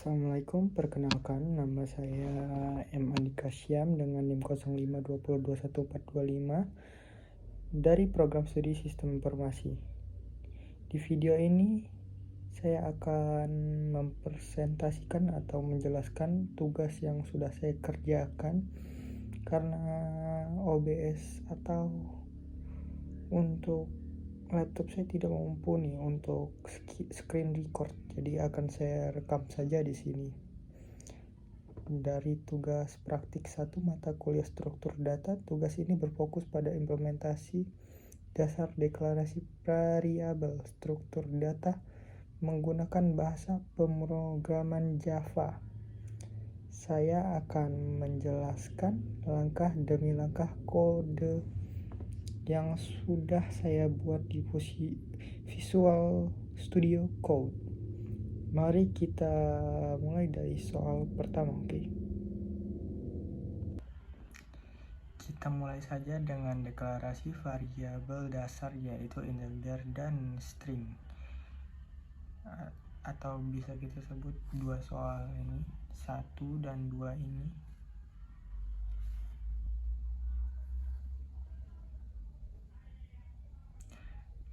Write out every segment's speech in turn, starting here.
Assalamualaikum, perkenalkan nama saya M. Andika Syam dengan NIM 0520211425 dari program studi Sistem Informasi. Di video ini saya akan mempresentasikan atau menjelaskan tugas yang sudah saya kerjakan karena OBS atau untuk laptop saya tidak mumpuni untuk screen record, jadi akan saya rekam saja di sini. Dari tugas praktik 1 mata kuliah struktur data, tugas ini berfokus pada implementasi dasar deklarasi variabel struktur data menggunakan bahasa pemrograman Java. Saya akan menjelaskan langkah demi langkah kode yang sudah saya buat di Visual Studio Code. Mari kita mulai dari soal pertama. Kita mulai saja dengan deklarasi variabel dasar, yaitu integer dan string, atau bisa kita sebut dua soal ini, 1 dan 2 ini.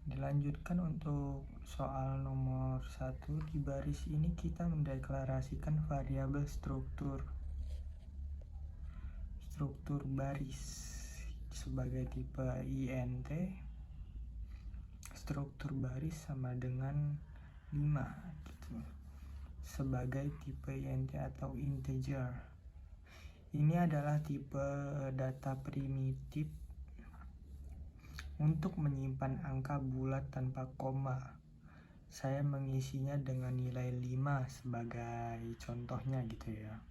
Dilanjutkan untuk soal nomor 1, di baris ini kita mendeklarasikan variabel struktur baris sebagai tipe int. Struktur baris sama dengan 5 gitu, sebagai tipe int atau integer. Ini adalah tipe data primitif untuk menyimpan angka bulat tanpa koma. Saya mengisinya dengan nilai 5 sebagai contohnya gitu ya.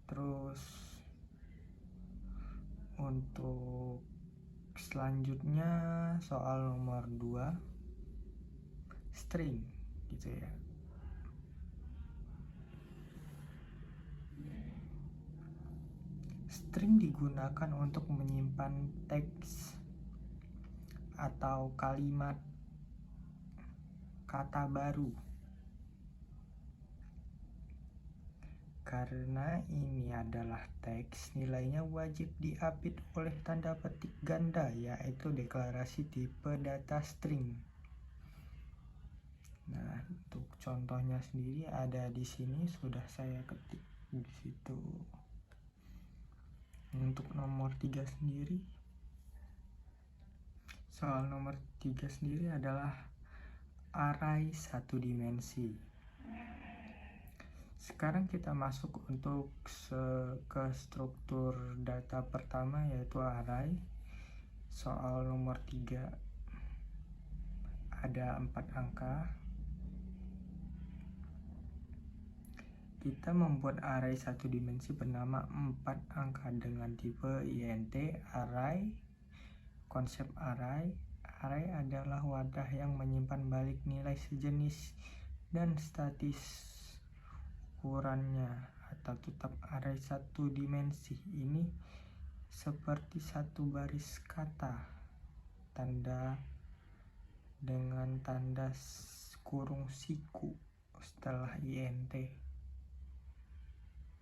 Terus untuk selanjutnya soal nomor 2, string gitu ya. String digunakan untuk menyimpan teks atau kalimat kata baru. Karena ini adalah teks, nilainya wajib diapit oleh tanda petik ganda, yaitu deklarasi tipe data string. Nah, untuk contohnya sendiri ada di sini, sudah saya ketik di situ. Untuk nomor 3 sendiri, soal nomor 3 sendiri adalah array 1 dimensi. Sekarang kita masuk untuk ke struktur data pertama, yaitu array. Soal nomor 3 ada 4 angka. Kita membuat array 1 dimensi bernama 4 angka dengan tipe int array. Konsep array adalah wadah yang menyimpan balik nilai sejenis dan statis ukurannya, atau tetap array 1 dimensi ini seperti satu baris kata tanda dengan tanda kurung siku setelah int.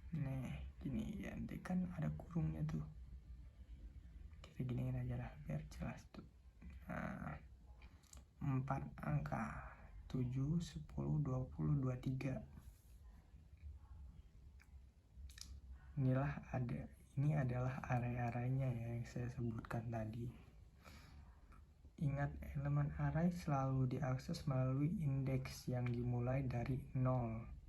Nah, gini int kan ada kurungnya tuh, kita giniin aja lah biar jelas tuh. Nah, 4 angka 7, 10, 20, 23. Ini adalah array-arraynya ya, yang saya sebutkan tadi. Ingat, elemen array selalu diakses melalui indeks yang dimulai dari 0.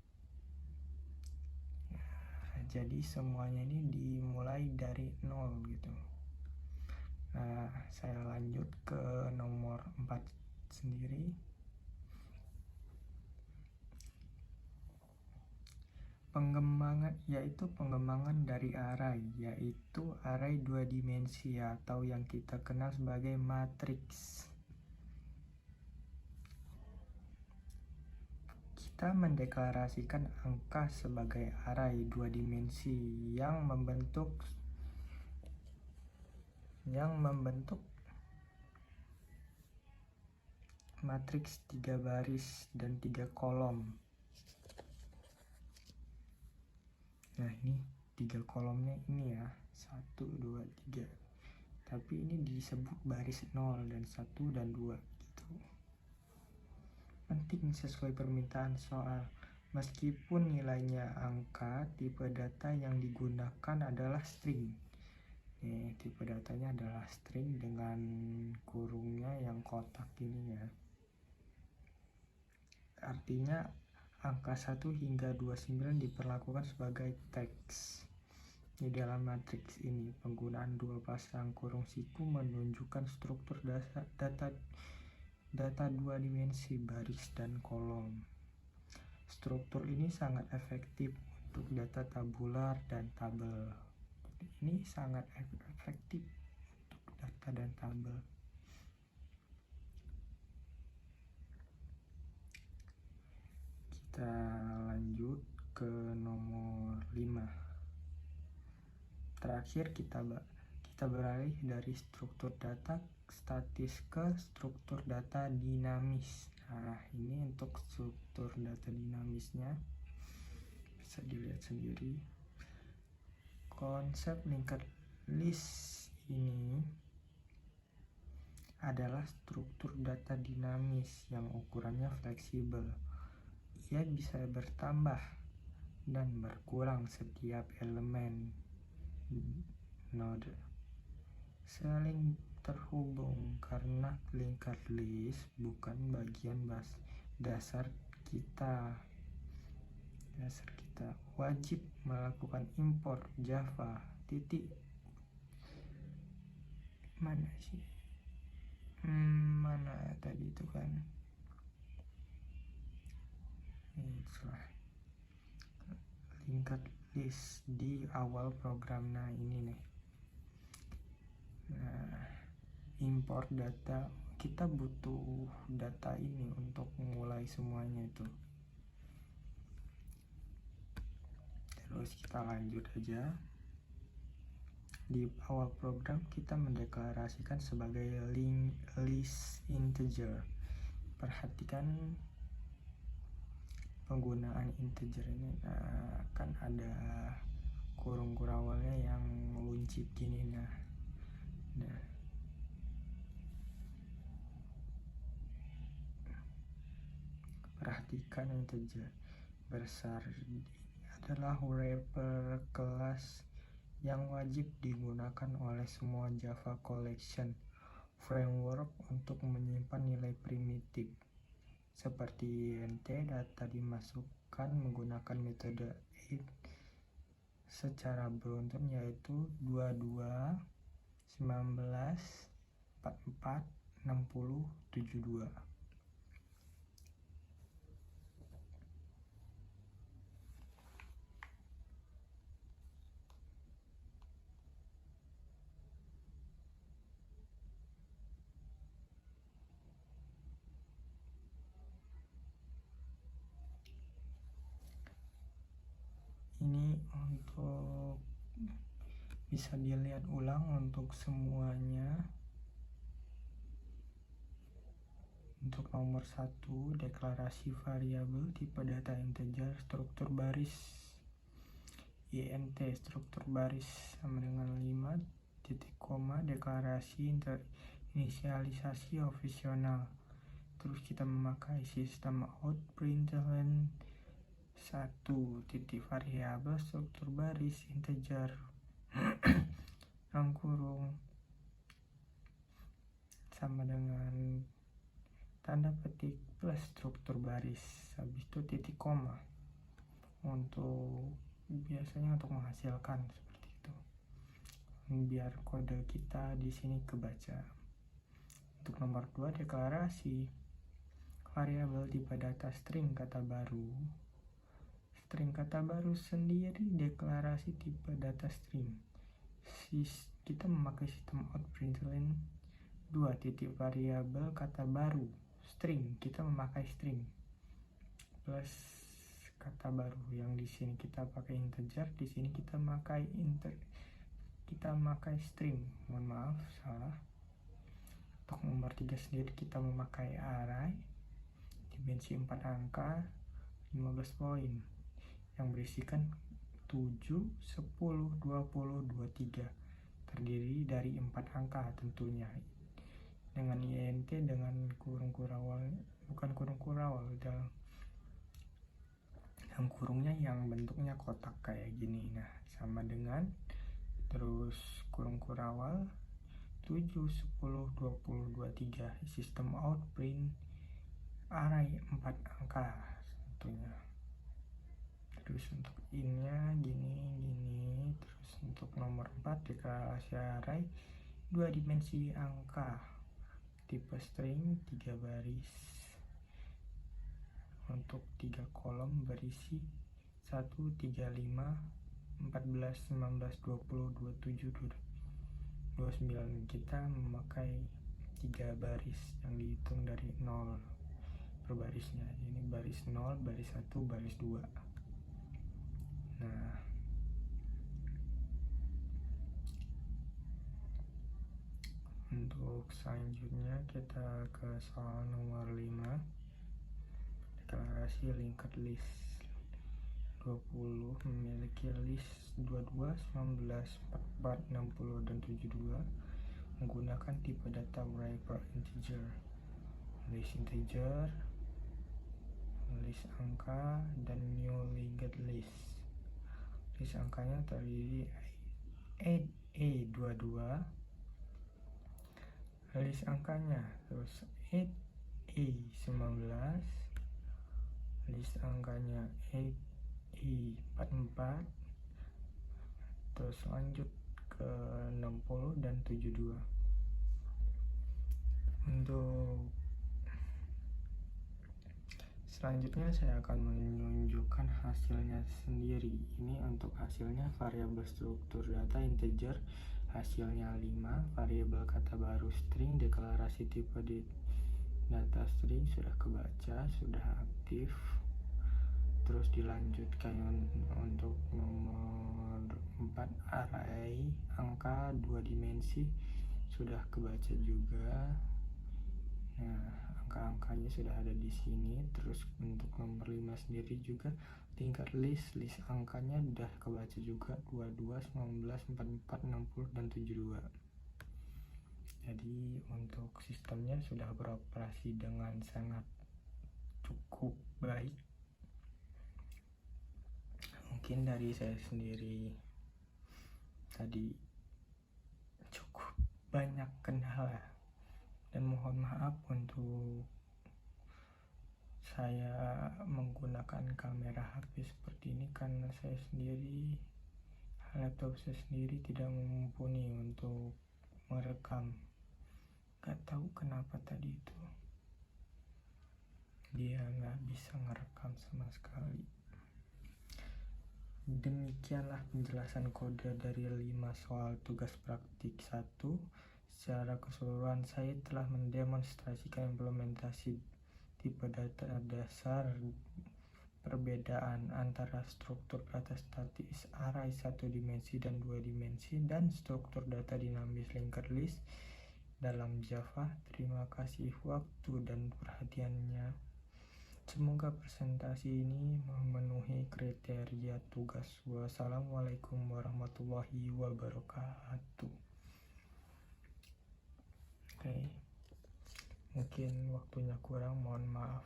Jadi semuanya ini dimulai dari 0 gitu. Nah, saya lanjut ke nomor 4 sendiri. Pengembangan dari array, yaitu array 2 dimensi atau yang kita kenal sebagai matriks. Kita mendeklarasikan angka sebagai array 2 dimensi yang membentuk matriks 3 baris dan 3 kolom. Nah, ini 3 kolomnya ini ya, 1, 2, 3. Tapi ini disebut baris 0 dan 1 dan 2 gitu. Penting sesuai permintaan soal. Meskipun nilainya angka, tipe data yang digunakan adalah string. Tipe datanya adalah string dengan kurungnya yang kotak ini ya. Artinya angka 1 hingga 29 diperlakukan sebagai teks. Di dalam matriks ini, penggunaan dua pasang kurung siku menunjukkan struktur data dua dimensi baris dan kolom. Struktur ini sangat efektif untuk data tabular dan tabel. Ini sangat efektif untuk data dan tabel. Kita lanjut ke nomor 5. Terakhir kita beralih dari struktur data statis ke struktur data dinamis. Nah, ini untuk struktur data dinamisnya bisa dilihat sendiri. Konsep linked list ini adalah struktur data dinamis yang ukurannya fleksibel. Ia bisa bertambah dan berkurang setiap elemen node saling terhubung karena linked list bukan bagian dasar kita wajib melakukan import Java mana tadi itu kan linked list di awal program. Nah, ini nih. Nah, import data, kita butuh data ini untuk memulai semuanya itu. Terus kita lanjut aja. Di awal program kita mendeklarasikan sebagai list integer. Perhatikan penggunaan integer ini. Nah, kan ada kurung awalnya yang luncip gini. Nah, perhatikan integer besar ini adalah wrapper kelas yang wajib digunakan oleh semua Java Collection framework untuk menyimpan nilai primitif. Seperti int, data dimasukkan menggunakan metode int secara beruntun, yaitu 22, 19, 44, 60, 72. Ini untuk bisa dilihat ulang untuk semuanya. Untuk nomor 1, deklarasi variabel tipe data integer struktur baris int struktur baris sama dengan 5 titik koma deklarasi inisialisasi opsional. Terus kita memakai sistem out println 1 titik variabel struktur baris integer kurung sama dengan tanda petik plus struktur baris, habis itu titik koma untuk biasanya untuk menghasilkan seperti itu, biar kode kita di sini kebaca. Untuk nomor 2, deklarasi variabel tipe data string kata baru. String kata baru sendiri deklarasi tipe data string. Kita memakai sistem out println 2 titik variabel kata baru string, kita memakai string plus kata baru yang di sini kita pakai integer, di sini kita memakai string. Mohon maaf salah. Untuk nomor 3 sendiri kita memakai array dimensi 4 angka 15 poin yang berisikan 7, 10, 20, 23, terdiri dari 4 angka tentunya, dengan INT dengan kurung kurawal, bukan kurung kurawal, yang kurungnya yang bentuknya kotak kayak gini. Nah, sama dengan terus kurung kurawal 7, 10, 20, 23, sistem out print array 4 angka tentunya. Terus untuk innya gini, terus untuk nomor 4 deklarasi array 2 dimensi angka tipe string 3 baris untuk 3 kolom berisi 1, 3, 5, 14, 19, 20, 27, 29. Kita memakai 3 baris yang dihitung dari 0 per barisnya. Ini baris 0, baris 1, baris 2. Nah, untuk selanjutnya kita ke soal nomor 5, deklarasi linked list 20 memiliki list 22, 19, 44, 60, dan 72 menggunakan tipe data array per integer, list integer, list angka, dan new linked list. List angkanya terdiri 8A22, list angkanya terus 8A19, list angkanya 8A44, terus lanjut ke 60 dan 72. Untuk selanjutnya saya akan menunjukkan hasilnya sendiri. Ini untuk hasilnya variabel struktur data integer, hasilnya 5, variabel kata baru string, deklarasi tipe di data string sudah kebaca, sudah aktif. Terus dilanjutkan untuk nomor 4 array angka 2 dimensi sudah kebaca juga. Nah, angka-angkanya sudah ada di sini. Terus untuk nomor 5 sendiri juga tingkat list angkanya sudah kebaca juga, 22, 19, 44, 60, dan 72. Jadi untuk sistemnya sudah beroperasi dengan sangat cukup baik. Mungkin dari saya sendiri tadi cukup banyak kendala, dan mohon maaf untuk saya menggunakan kamera HP seperti ini karena saya sendiri, laptop saya sendiri tidak mumpuni untuk merekam. Gak tahu kenapa tadi itu dia gak bisa ngerekam sama sekali. Demikianlah penjelasan kode dari 5 soal tugas praktik 1. Secara keseluruhan saya telah mendemonstrasikan implementasi tipe data dasar, perbedaan antara struktur data statis array 1 dimensi dan 2 dimensi, dan struktur data dinamis linked list dalam Java. Terima kasih waktu dan perhatiannya. Semoga presentasi ini memenuhi kriteria tugas. Wassalamualaikum warahmatullahi wabarakatuh. Oke, mungkin waktunya kurang, mohon maaf.